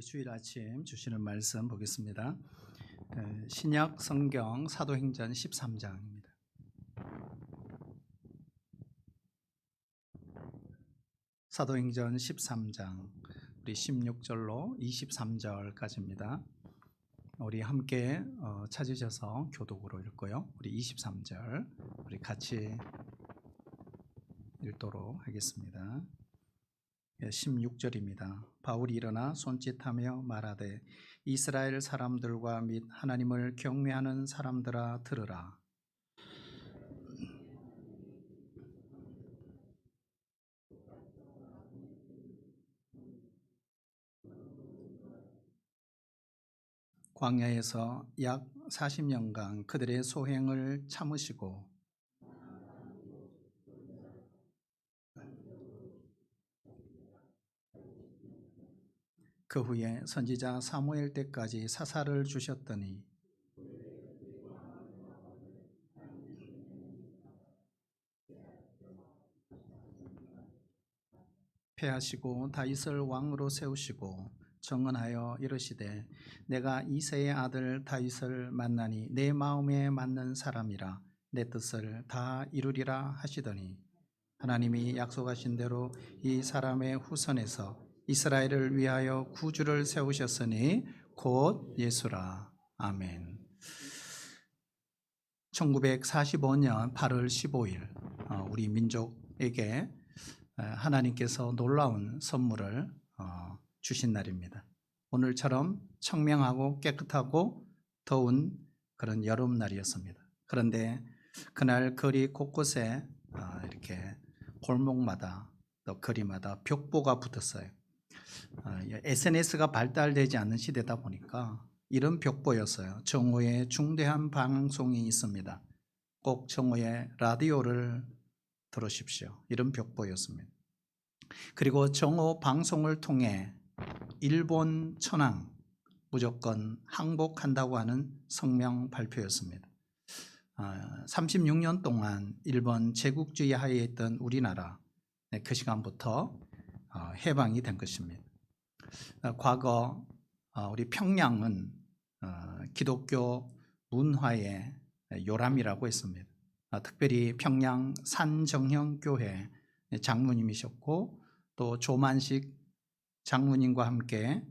우리 주일 아침 주시는 말씀 보겠습니다. 신약 성경 사도행전 13장입니다. 사도행전 13장 우리 16절로 23절까지입니다. 우리 함께 찾으셔서 교독으로 읽고요. 우리 23절 우리 같이 읽도록 하겠습니다. 16절입니다. 바울이 일어나 손짓하며 말하되 이스라엘 사람들과 및 하나님을 경외하는 사람들아 들으라. 광야에서 약 40년간 그들의 소행을 참으시고 그 후에 선지자 사무엘 때까지 사사를 주셨더니 패하시고 다윗을 왕으로 세우시고 정언하여 이르시되 내가 이새의 아들 다윗을 만나니 내 마음에 맞는 사람이라 내 뜻을 다 이루리라 하시더니 하나님이 약속하신 대로 이 사람의 후손에서 이스라엘을 위하여 구주를 세우셨으니 곧 예수라. 아멘. 1945년 8월 15일 우리 민족에게 하나님께서 놀라운 선물을 주신 날입니다. 오늘처럼 청명하고 깨끗하고 더운 그런 여름날이었습니다. 그런데 그날 거리 곳곳에 이렇게 골목마다 또 거리마다 벽보가 붙었어요. SNS가 발달되지 않는 시대다 보니까 이런 벽보였어요. 정오에 중대한 방송이 있습니다. 꼭 정오에 라디오를 들으십시오. 이런 벽보였습니다. 그리고 정오 방송을 통해 일본 천황 무조건 항복한다고 하는 성명 발표였습니다. 36년 동안 일본 제국주의 하에 있던 우리나라 그 시간부터 해방이 된 것입니다. 과거 우리 평양은 기독교 문화의 요람이라고 했습니다. 특별히 평양 산정형교회 장로님이셨고 또 조만식 장로님과 함께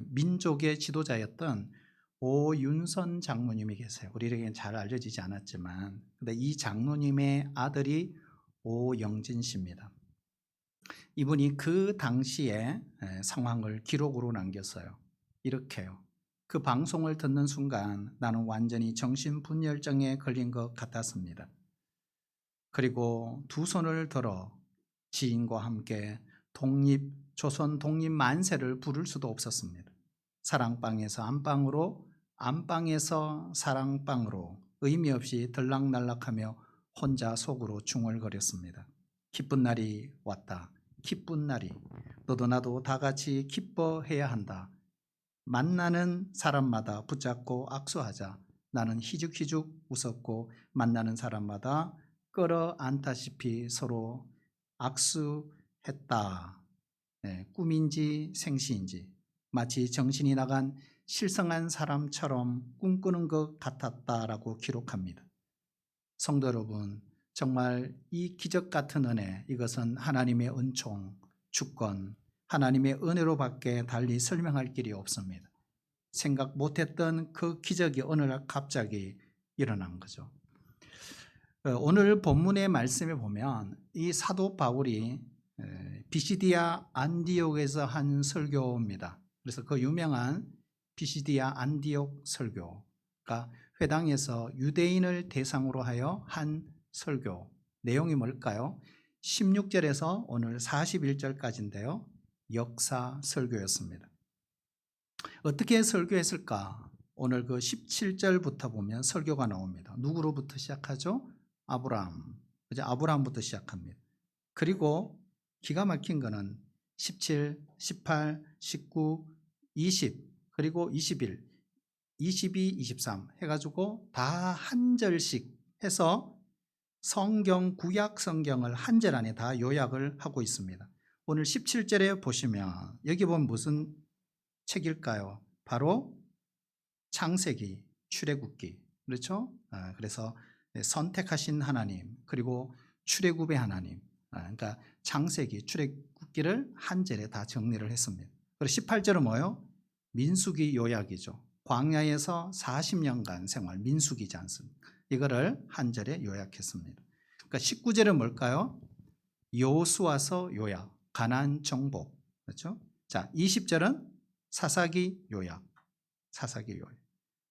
민족의 지도자였던 오윤선 장로님이 계세요. 우리에게는 잘 알려지지 않았지만 근데 이 장로님의 아들이 오영진 씨입니다. 이분이 그 당시의 상황을 기록으로 남겼어요. 이렇게요. 그 방송을 듣는 순간 나는 완전히 정신분열증에 걸린 것 같았습니다. 그리고 두 손을 들어 지인과 함께 조선 독립 만세를 부를 수도 없었습니다. 사랑방에서 안방으로, 안방에서 사랑방으로 의미 없이 들락날락하며 혼자 속으로 중얼거렸습니다. 기쁜 날이 왔다. 기쁜 날이. 너도 나도 다 같이 기뻐해야 한다. 만나는 사람마다 붙잡고 악수하자. 나는 희죽희죽 웃었고 만나는 사람마다 끌어안다시피 서로 악수했다. 꿈인지 생시인지 마치 정신이 나간 실성한 사람처럼 꿈꾸는 것 같았다라고 기록합니다. 성도 여러분, 정말 이 기적 같은 은혜, 이것은 하나님의 은총, 주권, 하나님의 은혜로밖에 달리 설명할 길이 없습니다. 생각 못했던 그 기적이 어느 날 갑자기 일어난 거죠. 오늘 본문의 말씀에 보면 이 사도 바울이 비시디아 안디옥에서 한 설교입니다. 그래서 그 유명한 비시디아 안디옥 설교가 회당에서 유대인을 대상으로 하여 한 설교 내용이 뭘까요? 16절에서 오늘 41절까지인데요. 역사 설교였습니다. 어떻게 설교했을까? 오늘 그 17절부터 보면 설교가 나옵니다. 누구로부터 시작하죠? 아브라함. 이제 아브라함부터 시작합니다. 그리고 기가 막힌 거는 17, 18, 19, 20 그리고 21, 22, 23 해가지고 다 한 절씩 해서 성경, 구약 성경을 한 절 안에 다 요약을 하고 있습니다. 오늘 17절에 보시면 여기 보면 무슨 책일까요? 바로 창세기, 출애굽기. 그렇죠? 그래서 선택하신 하나님, 그리고 출애굽의 하나님. 그러니까 창세기, 출애굽기를 한 절에 다 정리를 했습니다. 그리고 18절은 뭐예요? 민수기 요약이죠. 광야에서 40년간 생활, 민수기지 않습니까? 이거를 한 절에 요약했습니다. 그러니까 19절은 뭘까요? 여호수아서 요약, 가나안 정복. 그렇죠? 자, 20절은 사사기 요약, 사사기 요약.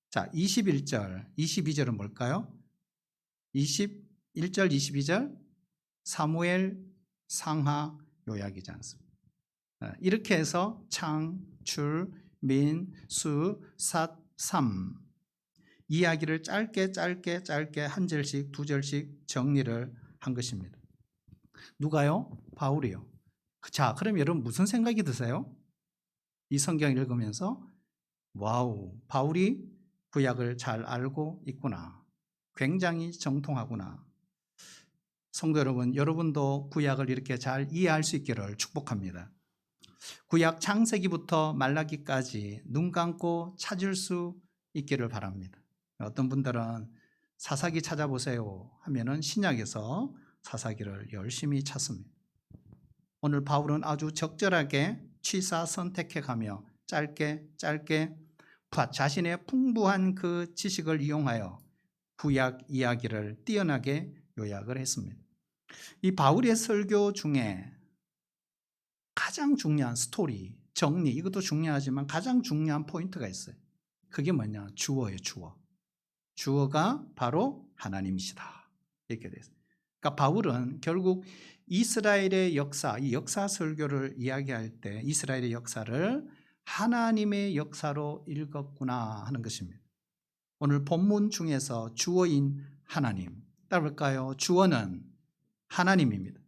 자, 21절, 22절은 뭘까요? 21절, 22절 사무엘 상하 요약이지 않습니까? 이렇게 해서 창, 출, 민, 수, 삿, 삼 이야기를 짧게 한 절씩 두 절씩 정리를 한 것입니다. 누가요? 바울이요. 자, 그럼 여러분 무슨 생각이 드세요? 이 성경 읽으면서 와우, 바울이 구약을 잘 알고 있구나. 굉장히 정통하구나. 성도 여러분, 여러분도 구약을 이렇게 잘 이해할 수 있기를 축복합니다. 구약 창세기부터 말라기까지 눈 감고 찾을 수 있기를 바랍니다. 어떤 분들은 사사기 찾아보세요 하면은 신약에서 사사기를 열심히 찾습니다. 오늘 바울은 아주 적절하게 취사 선택해 가며 짧게 자신의 풍부한 그 지식을 이용하여 구약 이야기를 뛰어나게 요약을 했습니다. 이 바울의 설교 중에 가장 중요한 스토리, 정리, 이것도 중요하지만 가장 중요한 포인트가 있어요. 그게 뭐냐? 주어예요, 주어. 주어가 바로 하나님이시다. 이렇게 됐어요. 그러니까 바울은 결국 이스라엘의 역사, 이 역사 설교를 이야기할 때 이스라엘의 역사를 하나님의 역사로 읽었구나 하는 것입니다. 오늘 본문 중에서 주어인 하나님, 따라볼까요? 주어는 하나님입니다.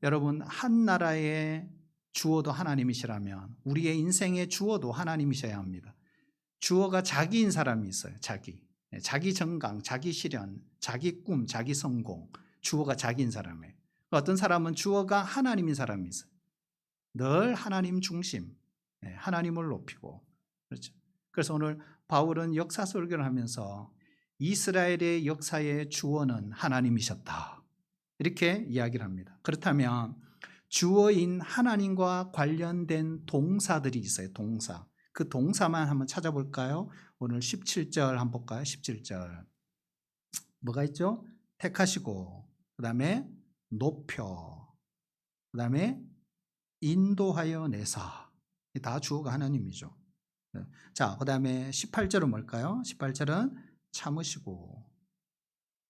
여러분, 한 나라의 주어도 하나님이시라면 우리의 인생의 주어도 하나님이셔야 합니다. 주어가 자기인 사람이 있어요. 자기 정강, 자기 실현, 자기 꿈, 자기 성공. 주어가 자기인 사람이에요. 어떤 사람은 주어가 하나님인 사람이 있어요. 늘 하나님 중심, 하나님을 높이고. 그렇죠. 그래서 오늘 바울은 역사 설교를 하면서 이스라엘의 역사의 주어는 하나님이셨다. 이렇게 이야기를 합니다. 그렇다면 주어인 하나님과 관련된 동사들이 있어요. 동사. 그 동사만 한번 찾아볼까요? 오늘 17절 한번 볼까요? 17절. 뭐가 있죠? 택하시고, 그 다음에 높여, 그 다음에 인도하여 내사. 다 주어가 하나님이죠. 자, 그 다음에 18절은 뭘까요? 18절은 참으시고,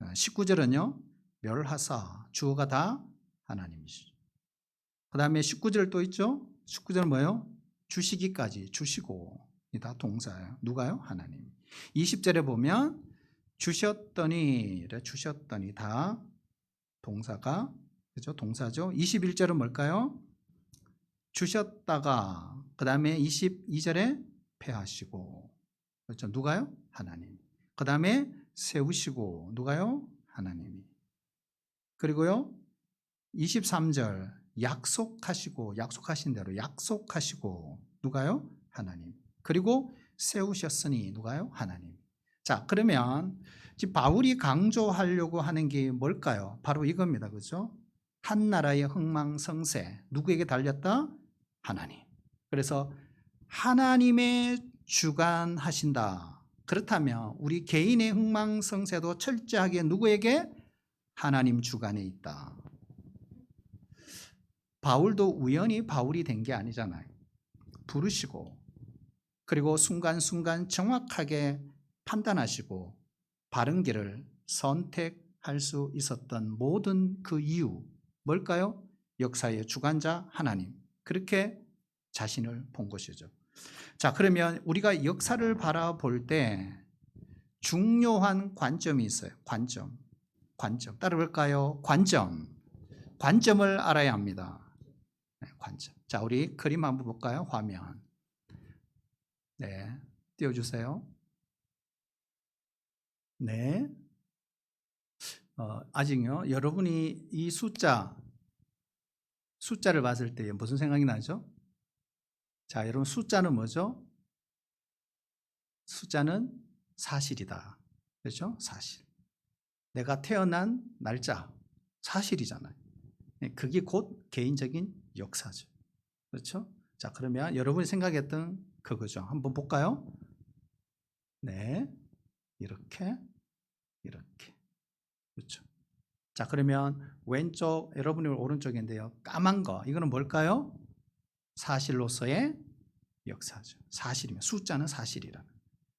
19절은요, 멸하사. 주어가 다 하나님이시죠. 그 다음에 19절 또 있죠? 19절 뭐예요? 주시기까지, 주시고. 이 다 동사예요. 누가요? 하나님. 20절에 보면 주셨더니 다 동사가, 그죠? 동사죠. 21절은 뭘까요? 주셨다가, 그 다음에 22절에 패하시고. 그렇죠? 누가요? 하나님. 그 다음에 세우시고. 누가요? 하나님이. 그리고요, 23절 약속하시고, 약속하신 대로 약속하시고. 누가요? 하나님. 그리고 세우셨으니. 누가요? 하나님. 자, 그러면 지금 바울이 강조하려고 하는 게 뭘까요? 바로 이겁니다. 그죠? 한 나라의 흥망성쇠. 누구에게 달렸다? 하나님. 그래서 하나님의 주관하신다. 그렇다면 우리 개인의 흥망성쇠도 철저하게 누구에게? 하나님 주관에 있다. 바울도 우연히 바울이 된 게 아니잖아요. 부르시고, 그리고 순간순간 정확하게 판단하시고 바른 길을 선택할 수 있었던 모든 그 이유, 뭘까요? 역사의 주관자 하나님. 그렇게 자신을 본 것이죠. 자, 그러면 우리가 역사를 바라볼 때 중요한 관점이 있어요. 관점. 따라볼까요? 관점을 알아야 합니다. 관점. 자, 우리 그림 한번 볼까요? 화면. 네, 띄워주세요. 네. 아직요. 여러분이 이 숫자를 봤을 때 무슨 생각이 나죠? 자, 여러분 숫자는 뭐죠? 숫자는 사실이다. 그렇죠? 사실. 내가 태어난 날짜 사실이잖아요. 그게 곧 개인적인 역사죠. 그렇죠? 자, 그러면 여러분이 생각했던 그거죠. 한번 볼까요? 네. 이렇게. 그렇죠. 자, 그러면 왼쪽, 여러분이 오른쪽인데요. 까만 거, 이거는 뭘까요? 사실로서의 역사죠. 사실이면 숫자는 사실이라.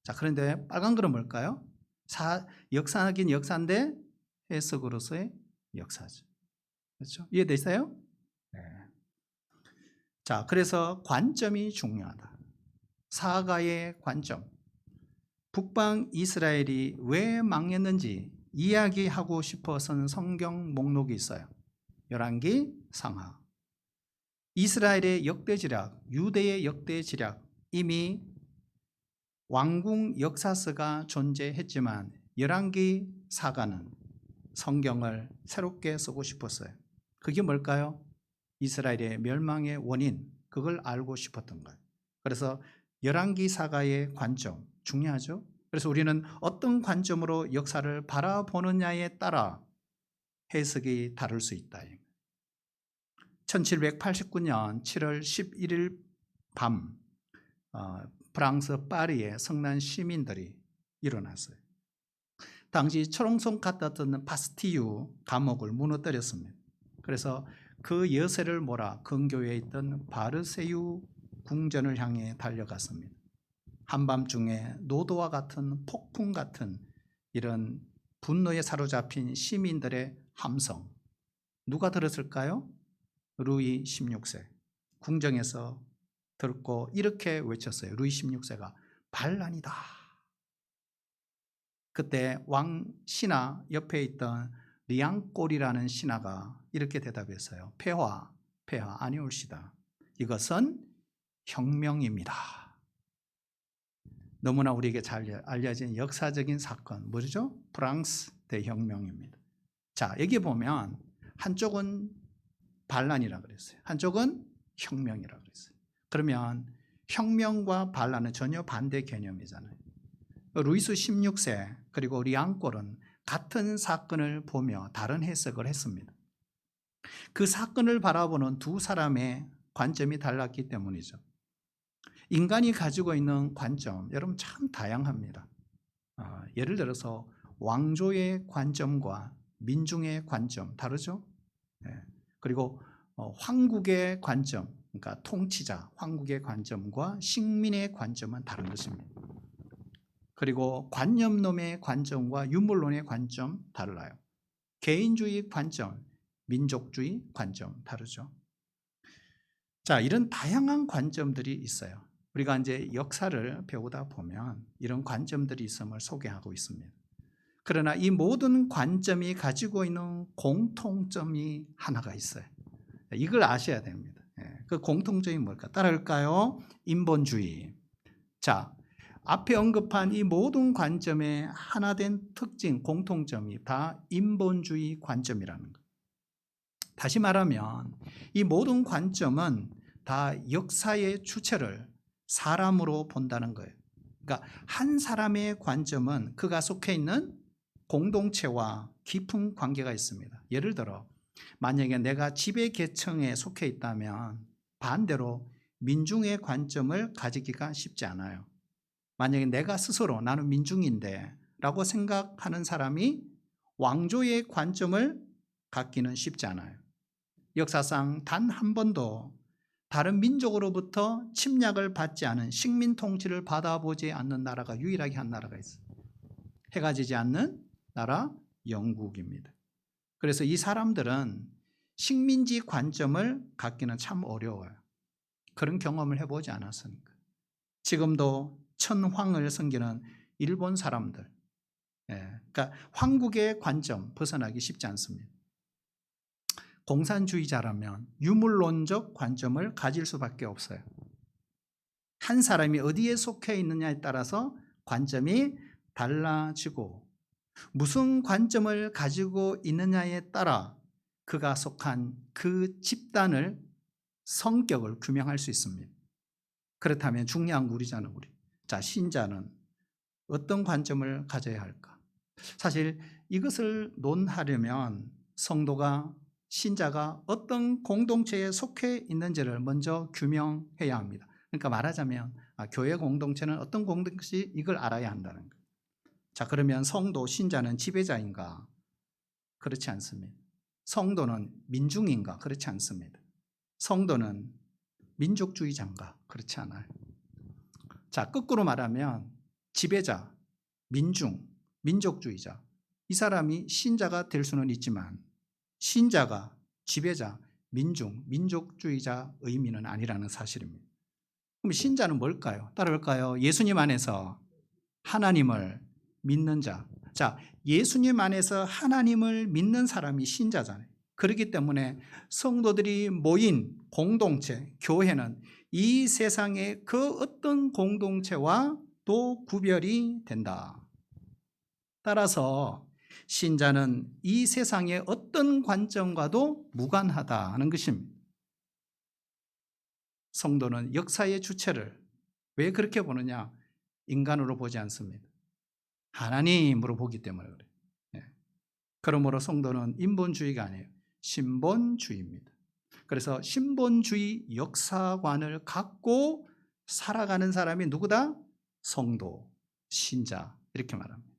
자, 그런데 빨간 거는 뭘까요? 역사긴 역사인데 해석으로서의 역사죠. 그렇죠? 이해되세요? 네. 자, 그래서 관점이 중요하다. 사가의 관점. 북방 이스라엘이 왜 망했는지 이야기하고 싶어서는 성경 목록이 있어요. 열왕기, 상하. 이스라엘의 역대지략, 유대의 역대지략, 이미 왕궁 역사서가 존재했지만 열왕기, 사가는 성경을 새롭게 쓰고 싶었어요. 그게 뭘까요? 이스라엘의 멸망의 원인, 그걸 알고 싶었던 거예요. 그래서 열왕기, 사가의 관점 중요하죠. 그래서 우리는 어떤 관점으로 역사를 바라보느냐에 따라 해석이 다를 수 있다. 1789년 7월 11일 밤 프랑스 파리의 성난 시민들이 일어났어요. 당시 초롱성 같았던 바스티유 감옥을 무너뜨렸습니다. 그래서 그 여세를 몰아 근교에 있던 바르세유 궁전을 향해 달려갔습니다. 한밤중에 노도와 같은 폭풍 같은 이런 분노에 사로잡힌 시민들의 함성, 누가 들었을까요? 루이 16세 궁정에서 듣고 이렇게 외쳤어요. 루이 16세가 반란이다. 그때 왕 신하 옆에 있던 리앙꼴이라는 신하가 이렇게 대답했어요. 폐하 아니올시다. 이것은 혁명입니다. 너무나 우리에게 잘 알려진 역사적인 사건, 뭐죠? 프랑스 대혁명입니다. 자, 여기 보면 한쪽은 반란이라고 그랬어요. 한쪽은 혁명이라고 그랬어요. 그러면 혁명과 반란은 전혀 반대 개념이잖아요. 루이스 16세 그리고 리앙꼴은 같은 사건을 보며 다른 해석을 했습니다. 그 사건을 바라보는 두 사람의 관점이 달랐기 때문이죠. 인간이 가지고 있는 관점, 여러분 참 다양합니다. 예를 들어서 왕조의 관점과 민중의 관점 다르죠? 그리고 황국의 관점, 그러니까 통치자, 황국의 관점과 식민의 관점은 다른 것입니다. 그리고 관념론의 관점과 유물론의 관점 달라요. 개인주의 관점, 민족주의 관점 다르죠. 자, 이런 다양한 관점들이 있어요. 우리가 이제 역사를 배우다 보면 이런 관점들이 있음을 소개하고 있습니다. 그러나 이 모든 관점이 가지고 있는 공통점이 하나가 있어요. 이걸 아셔야 됩니다. 그 공통점이 뭘까? 따라할까요? 인본주의. 자, 앞에 언급한 이 모든 관점의 하나된 특징, 공통점이 다 인본주의 관점이라는 거예요. 다시 말하면 이 모든 관점은 다 역사의 주체를 사람으로 본다는 거예요. 그러니까 한 사람의 관점은 그가 속해 있는 공동체와 깊은 관계가 있습니다. 예를 들어 만약에 내가 지배계층에 속해 있다면 반대로 민중의 관점을 가지기가 쉽지 않아요. 만약에 내가 스스로 나는 민중인데 라고 생각하는 사람이 왕조의 관점을 갖기는 쉽지 않아요. 역사상 단 한 번도 다른 민족으로부터 침략을 받지 않은 식민 통치를 받아보지 않는 나라가 유일하게 한 나라가 있어요. 해가 지지 않는 나라 영국입니다. 그래서 이 사람들은 식민지 관점을 갖기는 참 어려워요. 그런 경험을 해보지 않았으니까. 지금도 천황을 섬기는 일본 사람들, 그러니까 황국의 관점 벗어나기 쉽지 않습니다. 공산주의자라면 유물론적 관점을 가질 수밖에 없어요. 한 사람이 어디에 속해 있느냐에 따라서 관점이 달라지고 무슨 관점을 가지고 있느냐에 따라 그가 속한 그 집단을 성격을 규명할 수 있습니다. 그렇다면 중요한 우리잖아요. 우리. 자, 신자는 어떤 관점을 가져야 할까? 사실 이것을 논하려면 성도가, 신자가 어떤 공동체에 속해 있는지를 먼저 규명해야 합니다. 그러니까 말하자면 교회 공동체는 어떤 공동체인지 이걸 알아야 한다는 거예요. 자, 그러면 성도, 신자는 지배자인가? 그렇지 않습니다. 성도는 민중인가? 그렇지 않습니다. 성도는 민족주의자인가? 그렇지 않아요. 자, 거꾸로 말하면 지배자, 민중, 민족주의자, 이 사람이 신자가 될 수는 있지만 신자가 지배자, 민중, 민족주의자 의미는 아니라는 사실입니다. 그럼 신자는 뭘까요? 따라올까요? 예수님 안에서 하나님을 믿는 자. 자, 예수님 안에서 하나님을 믿는 사람이 신자잖아요. 그렇기 때문에 성도들이 모인 공동체, 교회는 이 세상의 그 어떤 공동체와 또 구별이 된다. 따라서 신자는 이 세상의 어떤 관점과도 무관하다는 것입니다. 성도는 역사의 주체를 왜 그렇게 보느냐? 인간으로 보지 않습니다. 하나님으로 보기 때문에 그래요. 그러므로 성도는 인본주의가 아니에요. 신본주의입니다. 그래서 신본주의 역사관을 갖고 살아가는 사람이 누구다? 성도, 신자, 이렇게 말합니다.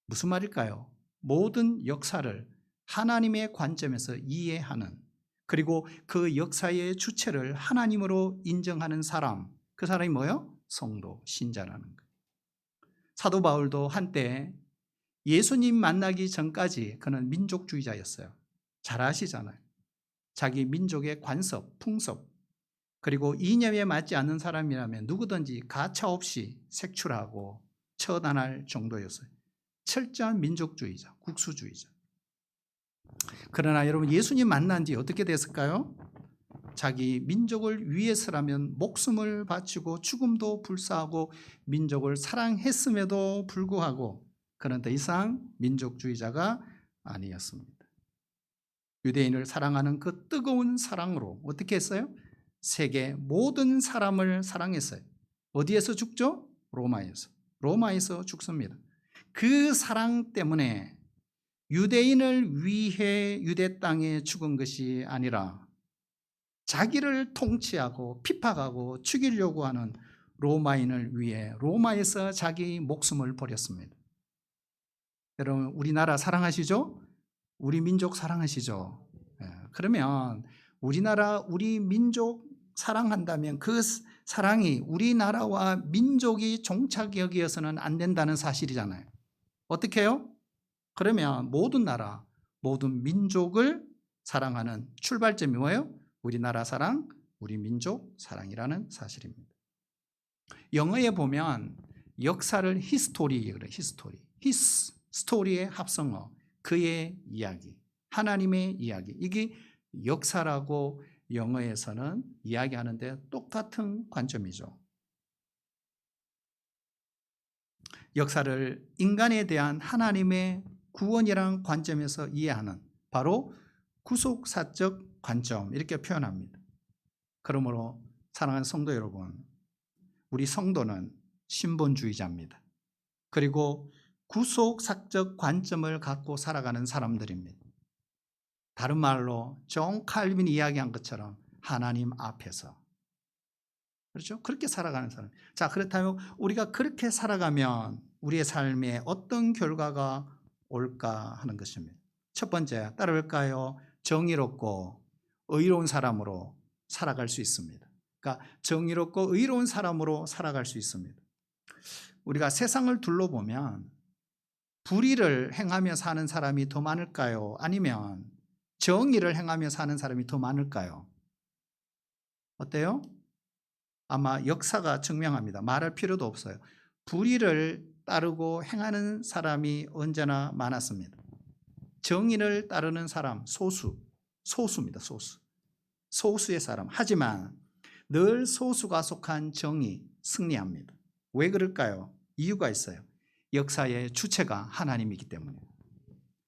무슨 말일까요? 모든 역사를 하나님의 관점에서 이해하는, 그리고 그 역사의 주체를 하나님으로 인정하는 사람, 그 사람이 뭐예요? 성도, 신자라는 거예요. 사도 바울도 한때 예수님 만나기 전까지 그는 민족주의자였어요. 잘 아시잖아요. 자기 민족의 관습, 풍습, 그리고 이념에 맞지 않는 사람이라면 누구든지 가차없이 색출하고 처단할 정도였어요. 철저한 민족주의자, 국수주의자. 그러나 여러분, 예수님 만난 뒤 어떻게 됐을까요? 자기 민족을 위해서라면 목숨을 바치고 죽음도 불사하고 민족을 사랑했음에도 불구하고 그는 더 이상 민족주의자가 아니었습니다. 유대인을 사랑하는 그 뜨거운 사랑으로 어떻게 했어요? 세계 모든 사람을 사랑했어요. 어디에서 죽죠? 로마에서. 로마에서 죽습니다. 그 사랑 때문에 유대인을 위해 유대 땅에 죽은 것이 아니라 자기를 통치하고 핍박하고 죽이려고 하는 로마인을 위해 로마에서 자기 목숨을 버렸습니다. 여러분, 우리나라 사랑하시죠? 우리 민족 사랑하시죠? 그러면 우리나라, 우리 민족 사랑한다면 그 사랑이 우리나라와 민족이 종착역이어서는 안 된다는 사실이잖아요. 어떻게 해요? 그러면 모든 나라, 모든 민족을 사랑하는 출발점이 뭐예요? 우리나라 사랑, 우리 민족 사랑이라는 사실입니다. 영어에 보면 역사를 히스토리 그래요. 히스토리. 히스, 스토리의 합성어, 그의 이야기, 하나님의 이야기. 이게 역사라고 영어에서는 이야기하는데 똑같은 관점이죠. 역사를 인간에 대한 하나님의 구원이라는 관점에서 이해하는 바로 구속사적 관점, 이렇게 표현합니다. 그러므로 사랑하는 성도 여러분, 우리 성도는 신본주의자입니다. 그리고 구속사적 관점을 갖고 살아가는 사람들입니다. 다른 말로 존 칼빈이 이야기한 것처럼 하나님 앞에서, 그렇죠? 그렇게 살아가는 사람. 자, 그렇다면 우리가 그렇게 살아가면 우리의 삶에 어떤 결과가 올까 하는 것입니다. 첫 번째, 따라올까요? 정의롭고 의로운 사람으로 살아갈 수 있습니다. 그러니까 정의롭고 의로운 사람으로 살아갈 수 있습니다. 우리가 세상을 둘러보면 불의를 행하며 사는 사람이 더 많을까요? 아니면 정의를 행하며 사는 사람이 더 많을까요? 어때요? 아마 역사가 증명합니다. 말할 필요도 없어요. 불의를 따르고 행하는 사람이 언제나 많았습니다. 정의를 따르는 사람, 소수입니다. 소수의 사람. 하지만 늘 소수가 속한 정의, 승리합니다. 왜 그럴까요? 이유가 있어요. 역사의 주체가 하나님이기 때문에.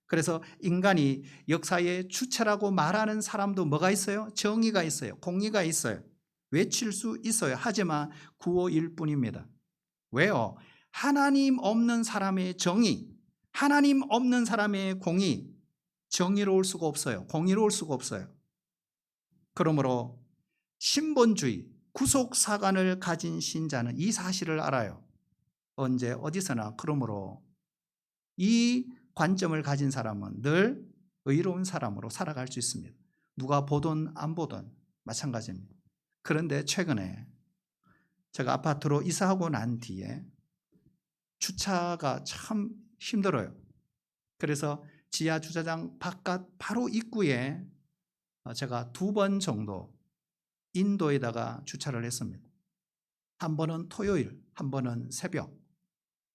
그래서 인간이 역사의 주체라고 말하는 사람도 뭐가 있어요? 정의가 있어요. 공의가 있어요. 외칠 수 있어요. 하지만 구호일 뿐입니다. 왜요? 하나님 없는 사람의 정의, 하나님 없는 사람의 공의, 정의로울 수가 없어요. 공의로울 수가 없어요. 그러므로 신본주의, 구속사관을 가진 신자는 이 사실을 알아요. 언제 어디서나. 그러므로 이 관점을 가진 사람은 늘 의로운 사람으로 살아갈 수 있습니다. 누가 보든 안 보든 마찬가지입니다. 그런데 최근에 제가 아파트로 이사하고 난 뒤에 주차가 참 힘들어요. 그래서 지하 주차장 바깥 바로 입구에 제가 2번 정도 인도에다가 주차를 했습니다. 한 번은 토요일, 한 번은 새벽.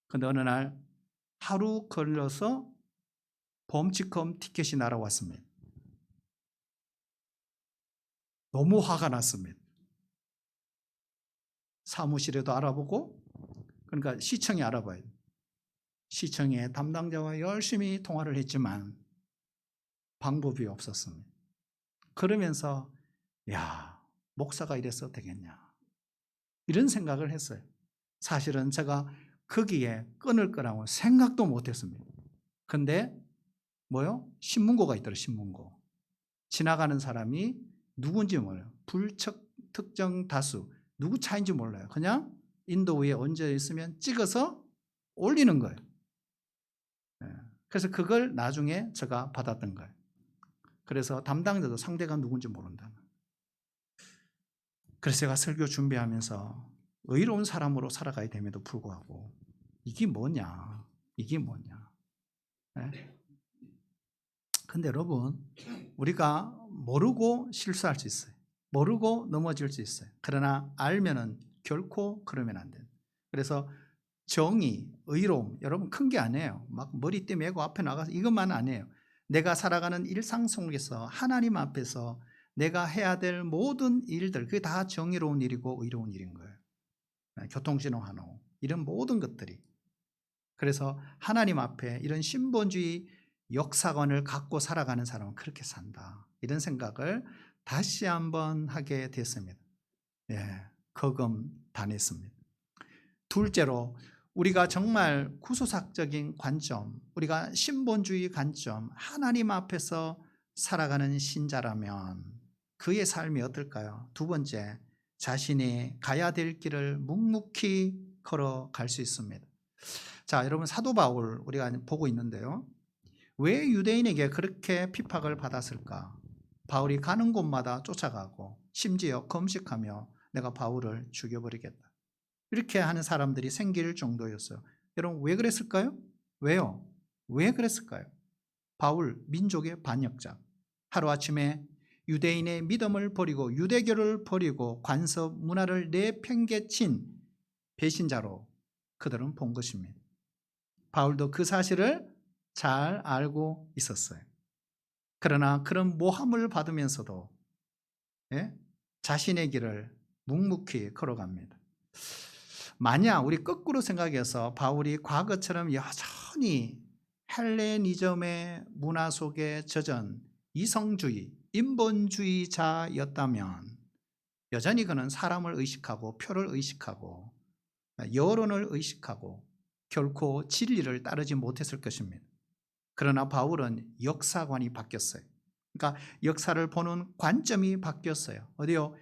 근데 어느 날 하루 걸려서 범칙금 티켓이 날아왔습니다. 너무 화가 났습니다. 사무실에도 알아보고, 그러니까 시청에 알아봐야 돼요. 시청의 담당자와 열심히 통화를 했지만 방법이 없었습니다. 그러면서 야, 목사가 이랬어도 되겠냐, 이런 생각을 했어요. 사실은 제가 거기에 끊을 거라고 생각도 못했습니다. 근데 뭐요? 신문고가 있더라고요. 신문고. 지나가는 사람이 누군지 몰라요. 불특정 다수, 누구 차인지 몰라요. 그냥 인도 위에 얹어 있으면 찍어서 올리는 거예요. 그래서 그걸 나중에 제가 받았던 거예요. 그래서 담당자도 상대가 누군지 모른다. 그래서 제가 설교 준비하면서 의로운 사람으로 살아가야 됨에도 불구하고 이게 뭐냐, 이게 뭐냐. 근데 여러분, 우리가 모르고 실수할 수 있어요. 모르고 넘어질 수 있어요. 그러나 알면은 결코 그러면 안 돼요. 그래서 정의, 의로움, 여러분 큰 게 아니에요. 막 머리띠 메고 앞에 나가서 이것만 아니에요. 내가 살아가는 일상 속에서 하나님 앞에서 내가 해야 될 모든 일들, 그게 다 정의로운 일이고 의로운 일인 거예요. 교통신호 하나, 이런 모든 것들이. 그래서 하나님 앞에 이런 신본주의 역사관을 갖고 살아가는 사람은 그렇게 산다, 이런 생각을 다시 한번 하게 됐습니다. 거금당했습니다. 둘째로, 우리가 정말 구속학적인 관점, 우리가 신본주의 관점, 하나님 앞에서 살아가는 신자라면 그의 삶이 어떨까요? 두 번째, 자신이 가야 될 길을 묵묵히 걸어갈 수 있습니다. 자, 여러분, 사도 바울 우리가 보고 있는데요. 왜 유대인에게 그렇게 핍박을 받았을까? 바울이 가는 곳마다 쫓아가고 심지어 금식하며 내가 바울을 죽여버리겠다, 이렇게 하는 사람들이 생길 정도였어요. 여러분, 왜 그랬을까요? 왜요? 왜 그랬을까요? 바울, 민족의 반역자, 하루아침에 유대인의 믿음을 버리고 유대교를 버리고 관습 문화를 내팽개친 배신자로 그들은 본 것입니다. 바울도 그 사실을 잘 알고 있었어요. 그러나 그런 모함을 받으면서도 자신의 길을 묵묵히 걸어갑니다. 만약 우리 거꾸로 생각해서 바울이 과거처럼 여전히 헬레니즘의 문화 속에 젖은 이성주의, 인본주의자였다면 여전히 그는 사람을 의식하고 표를 의식하고 여론을 의식하고 결코 진리를 따르지 못했을 것입니다. 그러나 바울은 역사관이 바뀌었어요. 그러니까 역사를 보는 관점이 바뀌었어요. 어디요?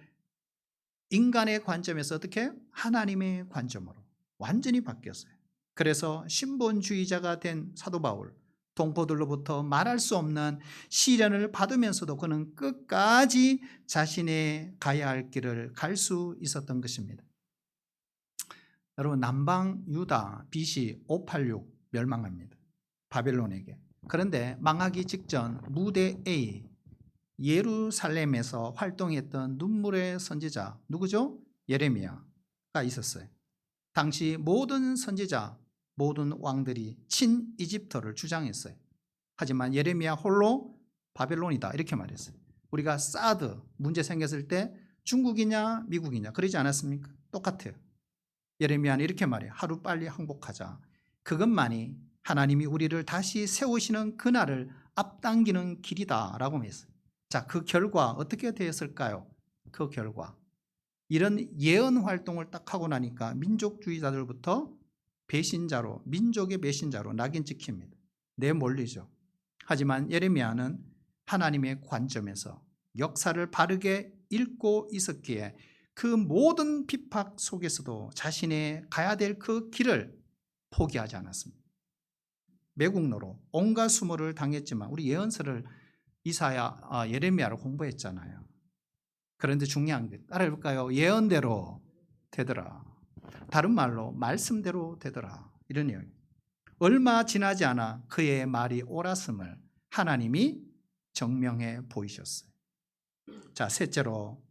인간의 관점에서 어떻게? 하나님의 관점으로 완전히 바뀌었어요. 그래서 신본주의자가 된 사도 바울, 동포들로부터 말할 수 없는 시련을 받으면서도 그는 끝까지 자신의 가야 할 길을 갈 수 있었던 것입니다. 여러분, 남방 유다 BC 586 멸망합니다. 바벨론에게. 그런데 망하기 직전 무대 A, 예루살렘에서 활동했던 눈물의 선지자, 누구죠? 예레미야가 있었어요. 당시 모든 선지자, 모든 왕들이 친이집트를 주장했어요. 하지만 예레미야 홀로 바벨론이다, 이렇게 말했어요. 우리가 사드 문제 생겼을 때 중국이냐 미국이냐 그러지 않았습니까? 똑같아요. 예레미야는 이렇게 말해요. 하루빨리 항복하자. 그것만이 하나님이 우리를 다시 세우시는 그날을 앞당기는 길이다라고 했어요. 자, 그 결과 어떻게 되었을까요? 그 결과 이런 예언 활동을 딱 하고 나니까 민족주의자들부터 배신자로, 민족의 배신자로 낙인 찍힙니다. 내몰리죠. 하지만 예레미야는 하나님의 관점에서 역사를 바르게 읽고 있었기에 그 모든 핍박 속에서도 자신의 가야 될 그 길을 포기하지 않았습니다. 매국노로 온갖 수모를 당했지만 우리 예언서를 예레미야를 공부했잖아요. 그런데 중요한 게 따라해볼까요? 예언대로 되더라. 다른 말로 말씀대로 되더라. 이런 내용이에요. 얼마 지나지 않아 그의 말이 옳았음을 하나님이 증명해 보이셨어요. 자, 셋째로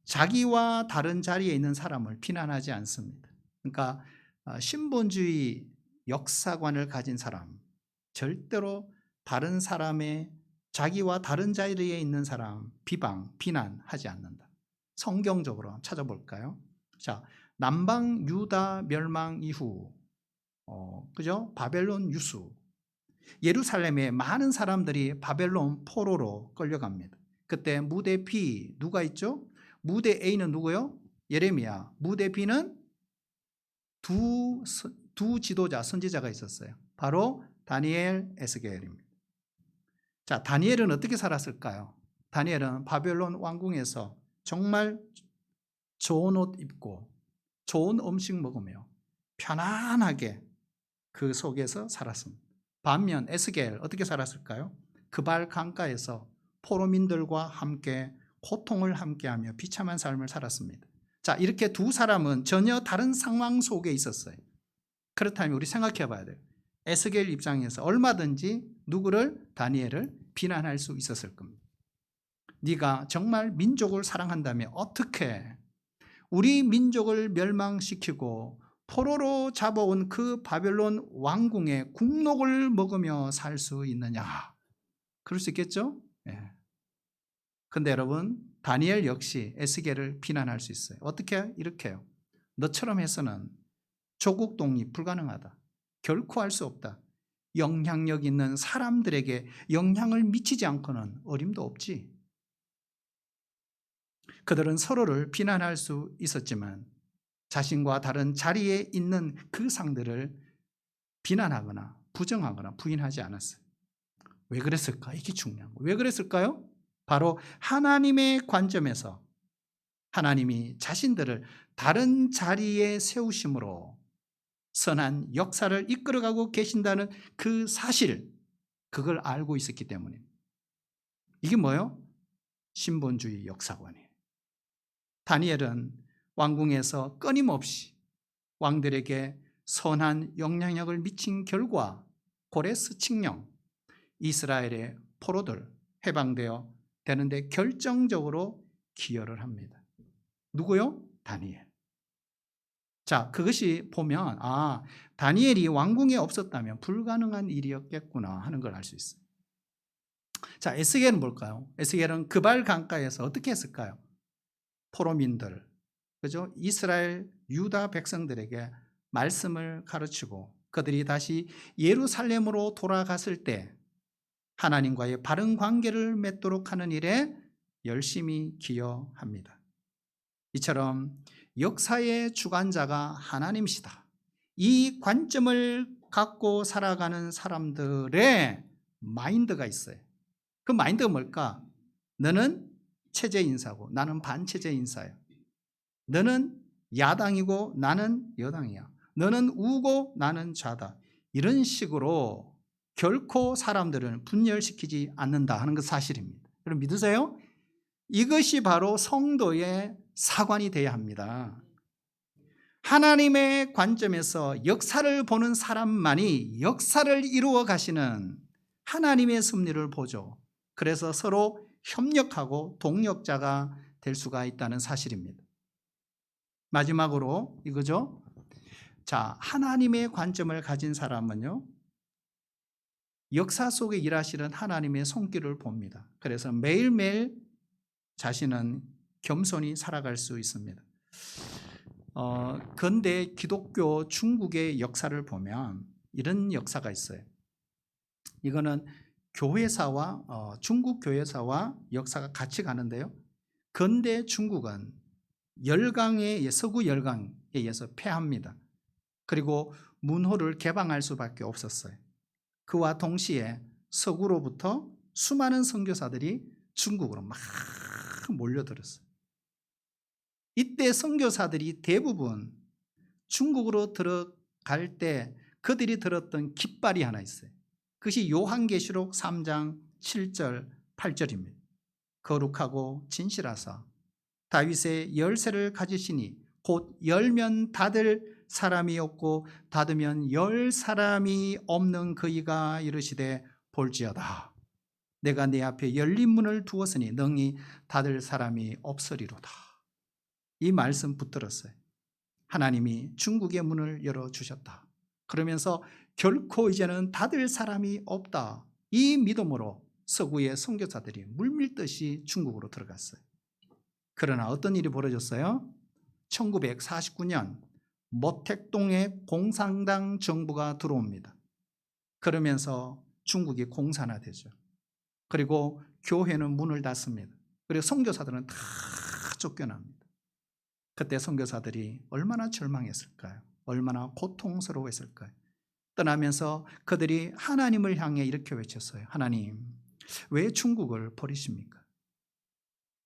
자기와 다른 자리에 있는 사람을 비난하지 않습니다. 그러니까 신본주의 역사관을 가진 사람, 절대로 다른 사람의 자기와 다른 자리에 있는 사람 비난하지 않는다. 성경적으로 찾아볼까요? 자, 남방 유다 멸망 이후 그죠? 바벨론 유수. 예루살렘에 많은 사람들이 바벨론 포로로 끌려갑니다. 그때 무대 B 누가 있죠? 무대 A는 누구요? 예레미야. 무대 B는 두 지도자, 선지자가 있었어요. 바로 다니엘, 에스겔입니다. 자, 다니엘은 어떻게 살았을까요? 다니엘은 바벨론 왕궁에서 정말 좋은 옷 입고 좋은 음식 먹으며 편안하게 그 속에서 살았습니다. 반면 에스겔 어떻게 살았을까요? 그발 강가에서 포로민들과 함께 고통을 함께하며 비참한 삶을 살았습니다. 자, 이렇게 두 사람은 전혀 다른 상황 속에 있었어요. 그렇다면 우리 생각해 봐야 돼요. 에스겔 입장에서 얼마든지 누구를, 다니엘을 비난할 수 있었을 겁니다. 네가 정말 민족을 사랑한다면 어떻게 우리 민족을 멸망시키고 포로로 잡아온 그 바벨론 왕궁의 국록을 먹으며 살 수 있느냐? 그럴 수 있겠죠? 예. 근데 여러분, 다니엘 역시 에스겔을 비난할 수 있어요. 어떻게? 이렇게요. 너처럼 해서는 조국 독립 불가능하다. 결코 할 수 없다. 영향력 있는 사람들에게 영향을 미치지 않고는 어림도 없지. 그들은 서로를 비난할 수 있었지만 자신과 다른 자리에 있는 그 상들을 비난하거나 부정하거나 부인하지 않았어요. 왜 그랬을까? 이게 중요한 거예요. 왜 그랬을까요? 바로 하나님의 관점에서 하나님이 자신들을 다른 자리에 세우심으로 선한 역사를 이끌어가고 계신다는 그 사실, 그걸 알고 있었기 때문입니다. 이게 뭐예요? 신본주의 역사관이에요. 다니엘은 왕궁에서 끊임없이 왕들에게 선한 영향력을 미친 결과 고레스 칙령, 이스라엘의 포로들 해방되어 되는데 결정적으로 기여를 합니다. 누구요? 다니엘. 자, 그것이 보면 다니엘이 왕궁에 없었다면 불가능한 일이었겠구나 하는 걸 알 수 있어요. 자, 에스겔은 뭘까요? 에스겔은 그발 강가에서 어떻게 했을까요? 포로민들, 그죠? 이스라엘 유다 백성들에게 말씀을 가르치고 그들이 다시 예루살렘으로 돌아갔을 때 하나님과의 바른 관계를 맺도록 하는 일에 열심히 기여합니다. 이처럼 역사의 주관자가 하나님이시다. 이 관점을 갖고 살아가는 사람들의 마인드가 있어요. 그 마인드가 뭘까? 너는 체제 인사고 나는 반체제 인사야. 너는 야당이고 나는 여당이야. 너는 우고 나는 좌다. 이런 식으로 결코 사람들은 분열시키지 않는다 하는 것 사실입니다. 여러분 믿으세요? 이것이 바로 성도의 사관이 되어야 합니다. 하나님의 관점에서 역사를 보는 사람만이 역사를 이루어 가시는 하나님의 섭리를 보죠. 그래서 서로 협력하고 동력자가 될 수가 있다는 사실입니다. 마지막으로 이거죠. 자, 하나님의 관점을 가진 사람은요, 역사 속에 일하시는 하나님의 손길을 봅니다. 그래서 매일매일 자신은 겸손히 살아갈 수 있습니다. 근대 기독교 중국의 역사를 보면 이런 역사가 있어요. 이거는 교회사와 중국 교회사와 역사가 같이 가는데요. 근대 중국은 서구 열강에 의해서 패합니다. 그리고 문호를 개방할 수밖에 없었어요. 그와 동시에 서구로부터 수많은 선교사들이 중국으로 막 몰려들었어요. 이때 선교사들이 대부분 중국으로 들어갈 때 그들이 들었던 깃발이 하나 있어요. 그것이 요한계시록 3장 7절 8절입니다. 거룩하고 진실하사 다윗의 열쇠를 가지시니 곧 열면 닫을 사람이 없고 닫으면 열 사람이 없는 그이가 이르시되 볼지어다. 내가 내 앞에 열린 문을 두었으니 능히 닫을 사람이 없으리로다. 이 말씀 붙들었어요. 하나님이 중국의 문을 열어주셨다. 그러면서 결코 이제는 닫을 사람이 없다. 이 믿음으로 서구의 선교사들이 물밀듯이 중국으로 들어갔어요. 그러나 어떤 일이 벌어졌어요? 1949년 모택동에 공산당 정부가 들어옵니다. 그러면서 중국이 공산화되죠. 그리고 교회는 문을 닫습니다. 그리고 선교사들은 다 쫓겨납니다. 그때 선교사들이 얼마나 절망했을까요? 얼마나 고통스러워했을까요? 떠나면서 그들이 하나님을 향해 이렇게 외쳤어요. 하나님, 왜 중국을 버리십니까?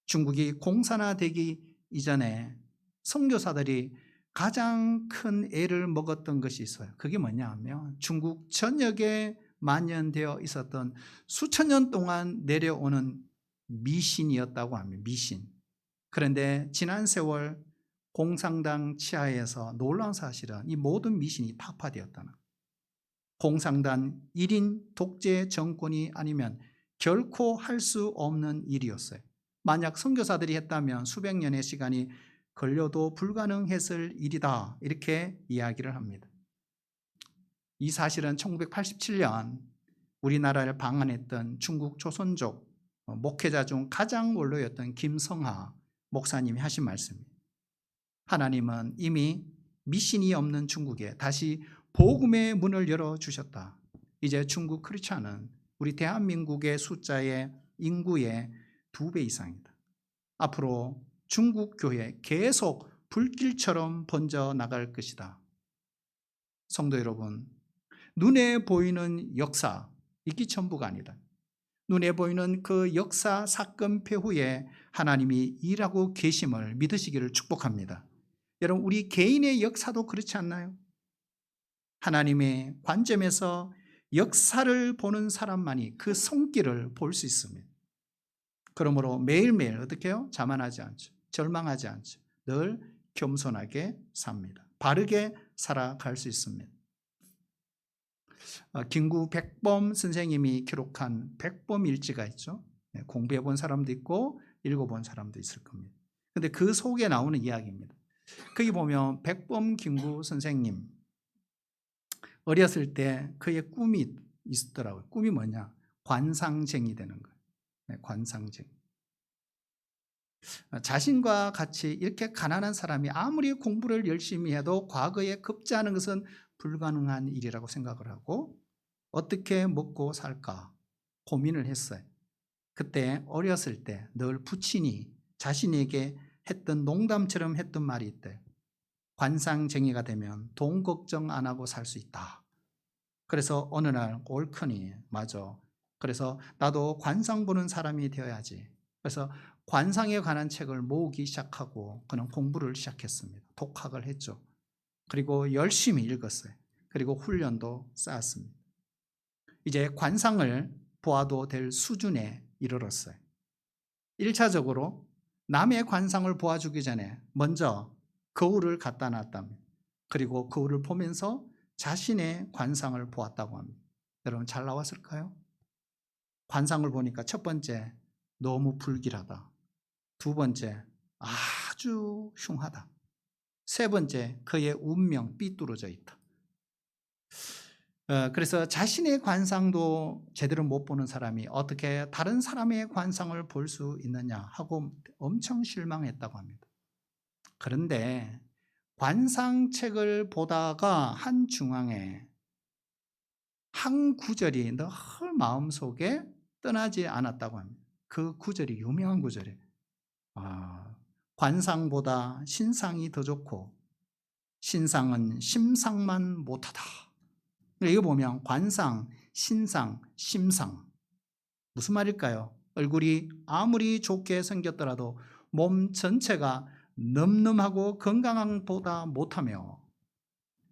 중국이 공산화되기 이전에 선교사들이 가장 큰 애를 먹었던 것이 있어요. 그게 뭐냐 하면 중국 전역에 만연되어 있었던 수천 년 동안 내려오는 미신이었다고 합니다. 미신. 그런데 지난 세월 공산당 치하에서 놀라운 사실은 이 모든 미신이 타파되었다는 거예요. 공산당 1인 독재 정권이 아니면 결코 할 수 없는 일이었어요. 만약 선교사들이 했다면 수백 년의 시간이 걸려도 불가능했을 일이다. 이렇게 이야기를 합니다. 이 사실은 1987년 우리나라를 방한했던 중국 조선족 목회자 중 가장 원로였던 김성하 목사님이 하신 말씀입니다. 하나님은 이미 미신이 없는 중국에 다시 복음의 문을 열어주셨다. 이제 중국 크리스찬은 우리 대한민국의 숫자의 인구의 2배 이상이다. 앞으로 중국 교회 계속 불길처럼 번져 나갈 것이다. 성도 여러분, 눈에 보이는 역사, 이게 전부가 아니다. 눈에 보이는 그 역사 사건 배후에 하나님이 일하고 계심을 믿으시기를 축복합니다. 여러분, 우리 개인의 역사도 그렇지 않나요? 하나님의 관점에서 역사를 보는 사람만이 그 손길을 볼 수 있습니다. 그러므로 매일매일 어떻게 해요? 자만하지 않죠. 절망하지 않죠. 늘 겸손하게 삽니다. 바르게 살아갈 수 있습니다. 김구 백범 선생님이 기록한 백범 일지가 있죠. 공부해 본 사람도 있고 읽어본 사람도 있을 겁니다. 그런데 그 속에 나오는 이야기입니다. 거기 보면 백범 김구 선생님 어렸을 때 그의 꿈이 있었더라고요. 꿈이 뭐냐? 관상쟁이 되는 거예요. 관상쟁이. 자신과 같이 이렇게 가난한 사람이 아무리 공부를 열심히 해도 과거에 급제하는 것은 불가능한 일이라고 생각을 하고 어떻게 먹고 살까 고민을 했어요. 그때 어렸을 때 늘 부친이 자신에게 했던 농담처럼 했던 말이 있대요. 관상쟁이가 되면 돈 걱정 안 하고 살 수 있다. 그래서 어느 날 옳거니 맞아. 그래서 나도 관상 보는 사람이 되어야지. 그래서 관상에 관한 책을 모으기 시작하고 그는 공부를 시작했습니다. 독학을 했죠. 그리고 열심히 읽었어요. 그리고 훈련도 쌓았습니다. 이제 관상을 보아도 될 수준에 이르렀어요. 1차적으로 남의 관상을 보아주기 전에 먼저 거울을 갖다 놨답니다. 그리고 거울을 보면서 자신의 관상을 보았다고 합니다. 여러분 잘 나왔을까요? 관상을 보니까 첫 번째 너무 불길하다. 두 번째 아주 흉하다. 세 번째 그의 운명 삐뚤어져 있다. 그래서 자신의 관상도 제대로 못 보는 사람이 어떻게 다른 사람의 관상을 볼 수 있느냐 하고 엄청 실망했다고 합니다. 그런데 관상책을 보다가 한 중앙에 한 구절이 늘 마음속에 떠나지 않았다고 합니다. 그 구절이 유명한 구절이에요. 관상보다 신상이 더 좋고 신상은 심상만 못하다. 이거 보면 관상, 신상, 심상. 무슨 말일까요? 얼굴이 아무리 좋게 생겼더라도 몸 전체가 늠름하고 건강한 것보다 못하며,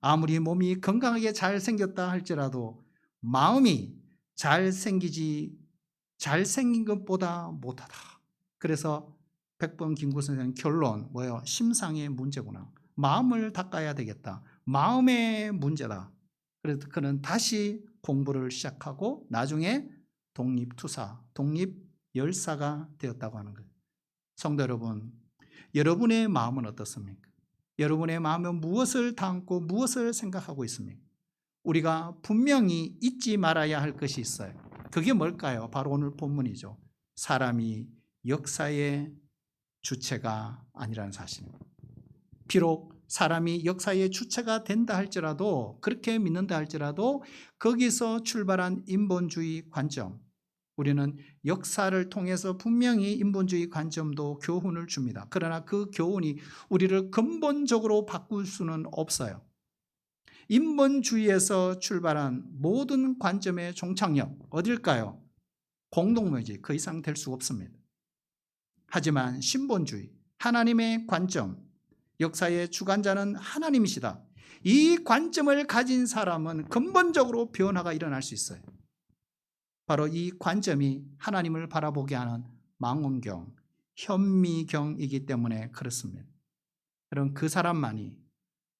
아무리 몸이 건강하게 잘생겼다 할지라도 마음이 잘생긴 것보다 못하다. 그래서 백번 김구 선생님 결론 뭐예요? 심상의 문제구나. 마음을 닦아야 되겠다. 마음의 문제다. 그래서 그는 다시 공부를 시작하고 나중에 독립투사, 독립열사가 되었다고 하는 거예요. 성도 여러분, 여러분의 마음은 어떻습니까? 여러분의 마음은 무엇을 담고 무엇을 생각하고 있습니까? 우리가 분명히 잊지 말아야 할 것이 있어요. 그게 뭘까요? 바로 오늘 본문이죠. 사람이 역사의 주체가 아니라는 사실입니다. 비록 사람이 역사의 주체가 된다 할지라도, 그렇게 믿는다 할지라도 거기서 출발한 인본주의 관점, 우리는 역사를 통해서 분명히 인본주의 관점도 교훈을 줍니다. 그러나 그 교훈이 우리를 근본적으로 바꿀 수는 없어요. 인본주의에서 출발한 모든 관점의 종착역 어딜까요? 공동묘지, 그 이상 될 수 없습니다. 하지만 신본주의, 하나님의 관점, 역사의 주관자는 하나님이시다. 이 관점을 가진 사람은 근본적으로 변화가 일어날 수 있어요. 바로 이 관점이 하나님을 바라보게 하는 망원경, 현미경이기 때문에 그렇습니다. 여러분, 그 사람만이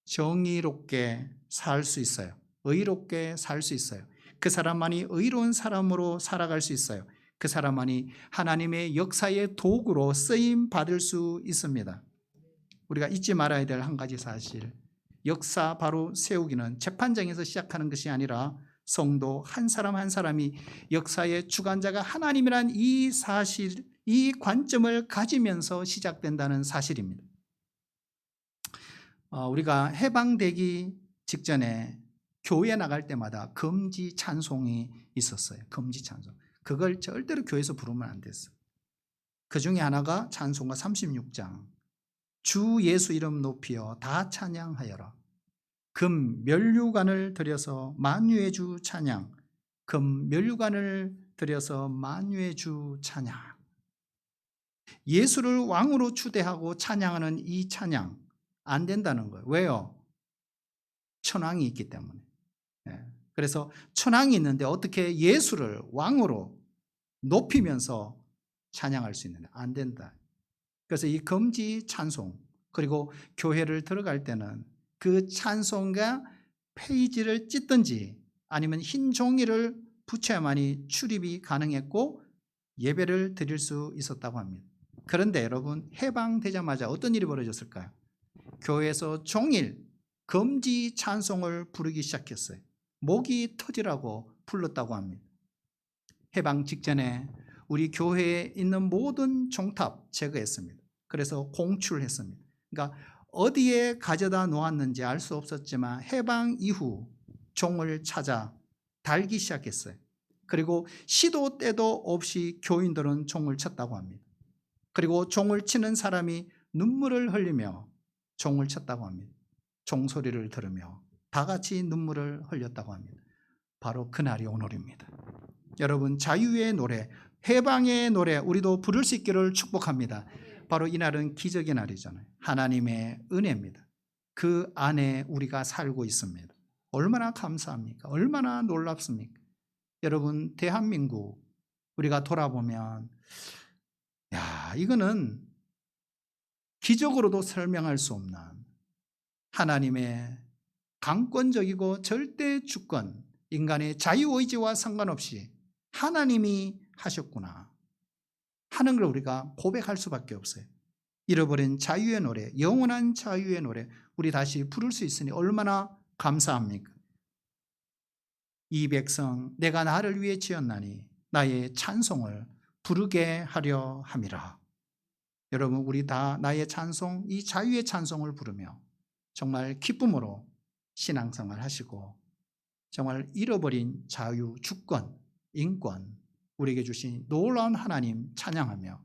정의롭게 살 수 있어요. 의롭게 살 수 있어요. 그 사람만이 의로운 사람으로 살아갈 수 있어요. 그 사람만이 하나님의 역사의 도구로 쓰임 받을 수 있습니다. 우리가 잊지 말아야 될 한 가지 사실, 역사 바로 세우기는 재판장에서 시작하는 것이 아니라 성도 한 사람 한 사람이 역사의 주관자가 하나님이란 이 사실, 이 관점을 가지면서 시작된다는 사실입니다. 우리가 해방되기 직전에 교회 나갈 때마다 금지 찬송이 있었어요. 금지 찬송. 그걸 절대로 교회에서 부르면 안 됐어요. 그 중에 하나가 찬송가 36장. 주 예수 이름 높이어 다 찬양하여라. 금 면류관을 들여서 만유의 주 찬양. 금 면류관을 들여서 만유의 주 찬양. 예수를 왕으로 추대하고 찬양하는 이 찬양 안 된다는 거예요. 왜요? 천왕이 있기 때문에. 그래서 천왕이 있는데 어떻게 예수를 왕으로 높이면서 찬양할 수 있느냐? 안 된다. 그래서 이 금지 찬송, 그리고 교회를 들어갈 때는 그 찬송가 페이지를 찢든지 아니면 흰 종이를 붙여야만이 출입이 가능했고 예배를 드릴 수 있었다고 합니다. 그런데 여러분, 해방되자마자 어떤 일이 벌어졌을까요? 교회에서 종일 금지 찬송을 부르기 시작했어요. 목이 터지라고 불렀다고 합니다. 해방 직전에 우리 교회에 있는 모든 종탑 제거했습니다. 그래서 공출했습니다. 그러니까 어디에 가져다 놓았는지 알 수 없었지만 해방 이후 종을 찾아 달기 시작했어요. 그리고 시도 때도 없이 교인들은 종을 쳤다고 합니다. 그리고 종을 치는 사람이 눈물을 흘리며 종을 쳤다고 합니다. 종소리를 들으며 다 같이 눈물을 흘렸다고 합니다. 바로 그날이 오늘입니다. 여러분, 자유의 노래, 해방의 노래 우리도 부를 수 있기를 축복합니다. 바로 이날은 기적의 날이잖아요. 하나님의 은혜입니다. 그 안에 우리가 살고 있습니다. 얼마나 감사합니까? 얼마나 놀랍습니까? 여러분, 대한민국 우리가 돌아보면 이거는 기적으로도 설명할 수 없는 하나님의 강권적이고 절대 주권, 인간의 자유의지와 상관없이 하나님이 하셨구나 하는 걸 우리가 고백할 수밖에 없어요. 잃어버린 자유의 노래, 영원한 자유의 노래 우리 다시 부를 수 있으니 얼마나 감사합니까? 이 백성 내가 나를 위해 지었나니 나의 찬송을 부르게 하려 함이라. 여러분, 우리 다 나의 찬송, 이 자유의 찬송을 부르며 정말 기쁨으로 신앙생활 하시고 정말 잃어버린 자유, 주권, 인권 우리에게 주신 놀라운 하나님 찬양하며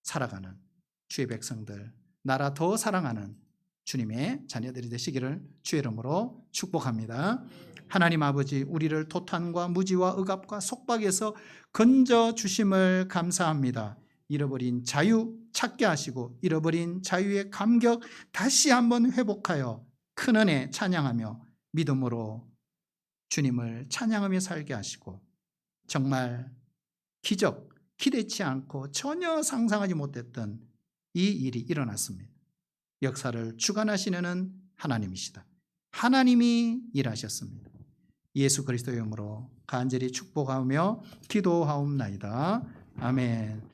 살아가는 주의 백성들, 나라 더 사랑하는 주님의 자녀들이 되시기를 주의 이름으로 축복합니다. 하나님 아버지, 우리를 도탄과 무지와 억압과 속박에서 건져 주심을 감사합니다. 잃어버린 자유 찾게 하시고 잃어버린 자유의 감격 다시 한번 회복하여 큰 은혜 찬양하며 믿음으로 주님을 찬양하며 살게 하시고 정말 기적, 기대치 않고 전혀 상상하지 못했던 이 일이 일어났습니다. 역사를 주관하시는 하나님이시다. 하나님이 일하셨습니다. 예수 그리스도의 이름으로 간절히 축복하며 기도하옵나이다. 아멘.